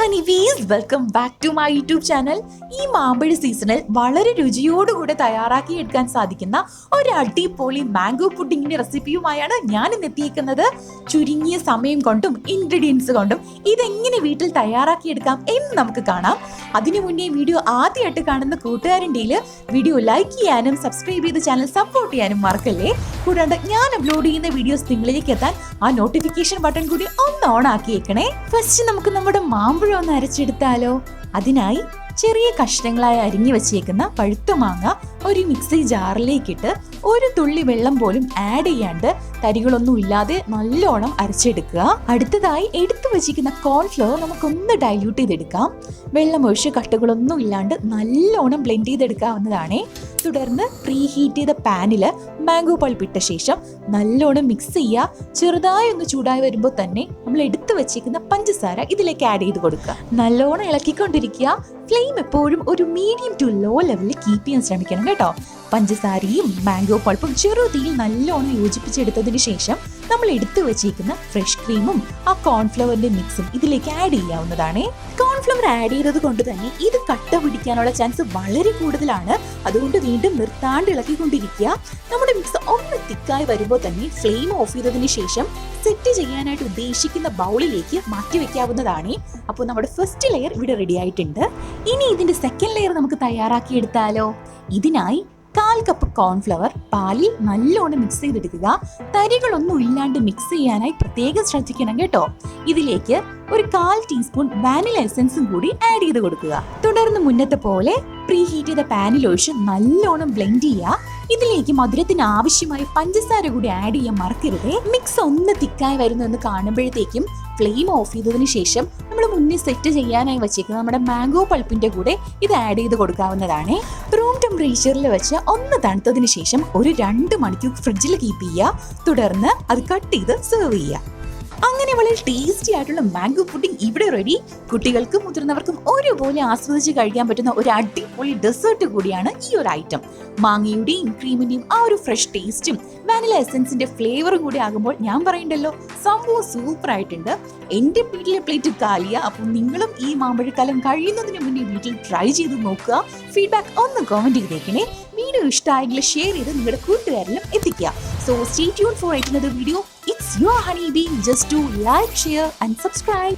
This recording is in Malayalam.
ഹണിബീസ്, welcome back to my YouTube channel. ഈ മാമ്പഴ സീസണിൽ വളരെ രുചിയോടുകൂടെ തയ്യാറാക്കി എടുക്കാൻ സാധിക്കുന്ന ഒരു അടിപൊളി മാംഗോ പുഡിങ്ങിന്റെ റെസിപ്പിയുമായാണ് ഞാൻ ഇന്ന് എത്തിയിരിക്കുന്നത്. ചുരുങ്ങിയ സമയം കൊണ്ടും ഇൻഗ്രീഡിയൻസ് കൊണ്ടും ഇതെങ്ങനെ വീട്ടിൽ തയ്യാറാക്കി എടുക്കാം എന്ന് നമുക്ക് കാണാം. അതിനു മുന്നേ വീഡിയോ ആദ്യമായിട്ട് കാണുന്ന കൂട്ടുകാരുണ്ടെങ്കിൽ വീഡിയോ ലൈക്ക് ചെയ്യാനും സബ്സ്ക്രൈബ് ചെയ്ത് ചാനൽ സപ്പോർട്ട് ചെയ്യാനും മറക്കല്ലേ. കൂടാണ്ട് ഞാൻ അപ്ലോഡ് ചെയ്യുന്ന വീഡിയോസ് നിങ്ങളിലേക്ക് എത്താൻ ആ നോട്ടിഫിക്കേഷൻ ബട്ടൺ കൂടി ഒന്ന് ഓൺ ആക്കിയേക്കണേ. ഫസ്റ്റ് നമുക്ക് നമ്മുടെ മാമ്പഴം ഒന്ന് അരച്ചെടുത്താലോ. അതിനായി ചെറിയ കഷ്ണങ്ങളായി അരിഞ്ഞു വെച്ചേക്കുന്ന പഴുത്ത മാങ്ങ ഒരു മിക്സി ജാറിലേക്കിട്ട് ഒരു തുള്ളി വെള്ളം പോലും ആഡ് ചെയ്യാണ്ട് തരികളൊന്നും ഇല്ലാതെ നല്ലോണം അരച്ചെടുക്കുക. അടുത്തതായി എടുത്തു വെച്ചിരിക്കുന്ന കോൺഫ്ലവർ നമുക്കൊന്ന് ഡൈല്യൂട്ട് ചെയ്തെടുക്കാം. വെള്ളം ഒഴിച്ച് കട്ടുകളൊന്നും ഇല്ലാണ്ട് നല്ലോണം ബ്ലെൻഡ് ചെയ്തെടുക്കാവുന്നതാണ്. തുടർന്ന് പ്രീ ഹീറ്റ് ചെയ്ത പാനിൽ മാംഗോ പൾപ്പ് ഇട്ട ശേഷം നല്ലോണം മിക്സ് ചെയ്യുക. ചെറുതായി ഒന്ന് ചൂടായി വരുമ്പോൾ തന്നെ നമ്മൾ എടുത്തു വെച്ചിരിക്കുന്ന പഞ്ചസാര ഇതിലേക്ക് ആഡ് ചെയ്ത് കൊടുക്കുക. നല്ലോണം ഇളക്കിക്കൊണ്ടിരിക്കുക. ഫ്ലെയിം എപ്പോഴും ഒരു മീഡിയം ടു ലോ ലെവലിൽ കീപ്പ് ചെയ്യാൻ ശ്രമിക്കണം കേട്ടോ. പഞ്ചസാരയും മാംഗോ പൾപ്പും ചെറുതീയിൽ നല്ലോണം യോജിപ്പിച്ചെടുത്തതിന് ശേഷം നമ്മൾ എടുത്തു വെച്ചിരിക്കുന്ന ഫ്രഷ് ക്രീമും ആ കോൺഫ്ലവറിന്റെ മിക്സും ഇതിലേക്ക് ആഡ് ചെയ്യാവുന്നതാണ്. കോൺഫ്ലവർ ആഡ് ചെയ്തത് കൊണ്ട് തന്നെ ഇത് കട്ട പിടിക്കാനുള്ള ചാൻസ് വളരെ കൂടുതലാണ്. അതുകൊണ്ട് വീണ്ടും നിർത്താണ്ട് ഇളക്കിക്കൊണ്ടിരിക്കുക. നമ്മുടെ മിക്സ് ഒന്ന് തിക്കായി വരുമ്പോൾ തന്നെ ഫ്ലെയിം ഓഫ് ചെയ്തതിന് ശേഷം സെറ്റ് ചെയ്യാനായിട്ട് ഉദ്ദേശിക്കുന്ന ബൗളിലേക്ക് മാറ്റി വെക്കാവുന്നതാണ്. അപ്പോൾ നമ്മുടെ ഫസ്റ്റ് ലെയർ ഇവിടെ റെഡി ആയിട്ടുണ്ട്. ഇനി ഇതിന്റെ സെക്കൻഡ് ലെയർ നമുക്ക് തയ്യാറാക്കി എടുത്താലോ. ഇതിനായി 1/4 കപ്പ് കോൺഫ്ലവർ പാലിൽ നല്ലോണം മിക്സ് ചെയ്തെടുക്കുക. തരികളൊന്നും ഇല്ലാണ്ട് മിക്സ് ചെയ്യാനായി പ്രത്യേകം ശ്രദ്ധിക്കണം കേട്ടോ. ഇതിലേക്ക് ഒരു 1/4 ടീസ്പൂൺ വാനില എസൻസും കൂടി ആഡ് ചെയ്ത് കൊടുക്കുക. തുടർന്ന് മുന്നത്തെ പോലെ പ്രീ ഹീറ്റ് ചെയ്ത പാനിൽ ഒഴിച്ച് നല്ലോണം ബ്ലെൻഡ് ചെയ്യുക. ഇതിലേക്ക് മധുരത്തിന് ആവശ്യമായ പഞ്ചസാര കൂടി ആഡ് ചെയ്യാൻ മറക്കരുത്. മിക്സ് ഒന്ന് തിക്കായി വരുന്നു എന്ന് കാണുമ്പോഴത്തേക്കും ഫ്ലെയിം ഓഫ് ചെയ്തതിന് ശേഷം നമ്മൾ മുന്നേ സെറ്റ് ചെയ്യാനായി വെച്ചേക്കുന്ന നമ്മുടെ മാംഗോ പൾപ്പിന്റെ കൂടെ ഇത് ആഡ് ചെയ്ത് കൊടുക്കാവുന്നതാണ്. റൂം ടെമ്പറേച്ചറിൽ വെച്ച് ഒന്ന് തണുത്തതിന് ശേഷം ഒരു 2 മണിക്കൂർ ഫ്രിഡ്ജിൽ കീപ്പ് ചെയ്യുക. തുടർന്ന് അത് കട്ട് ചെയ്ത് സെർവ് ചെയ്യുക. അങ്ങനെ വളരെ ടേസ്റ്റി ആയിട്ടുള്ള മാംഗോ പുഡിംഗ് ഇവിടെ റെഡി. കുട്ടികൾക്കും മുതിർന്നവർക്കും ഒരുപോലെ ആസ്വദിച്ച് കഴിക്കാൻ പറ്റുന്ന ഒരു അടിപൊളി ഡെസേർട്ട് കൂടിയാണ് ഈ ഒരു ഐറ്റം. മാങ്ങയുടെയും ക്രീമിന്റെയും ആ ഒരു ഫ്രഷ് ടേസ്റ്റും വാനില എസൻസിന്റെ ഫ്ലേവറും കൂടി ആകുമ്പോൾ ഞാൻ പറയണ്ടല്ലോ, സംഭവം സൂപ്പർ ആയിട്ടുണ്ട്. എന്റെ വീട്ടിലെ പ്ലേറ്റ് കാലിയ. അപ്പോൾ നിങ്ങളും ഈ മാമ്പഴക്കാലം കഴിയുന്നതിന് മുന്നേ വീട്ടിൽ ട്രൈ ചെയ്ത് നോക്കുക. ഫീഡ്ബാക്ക് ഒന്ന് കമന്റ് ചെയ്തേക്കണേ. വീഡിയോ ഇഷ്ടമായെങ്കിൽ ഷെയർ ചെയ്ത് നിങ്ങളുടെ കൂട്ടുകാരിലും എത്തിക്കുക. So stay tuned for another video. It's your Honeybee. Just do like, share and subscribe.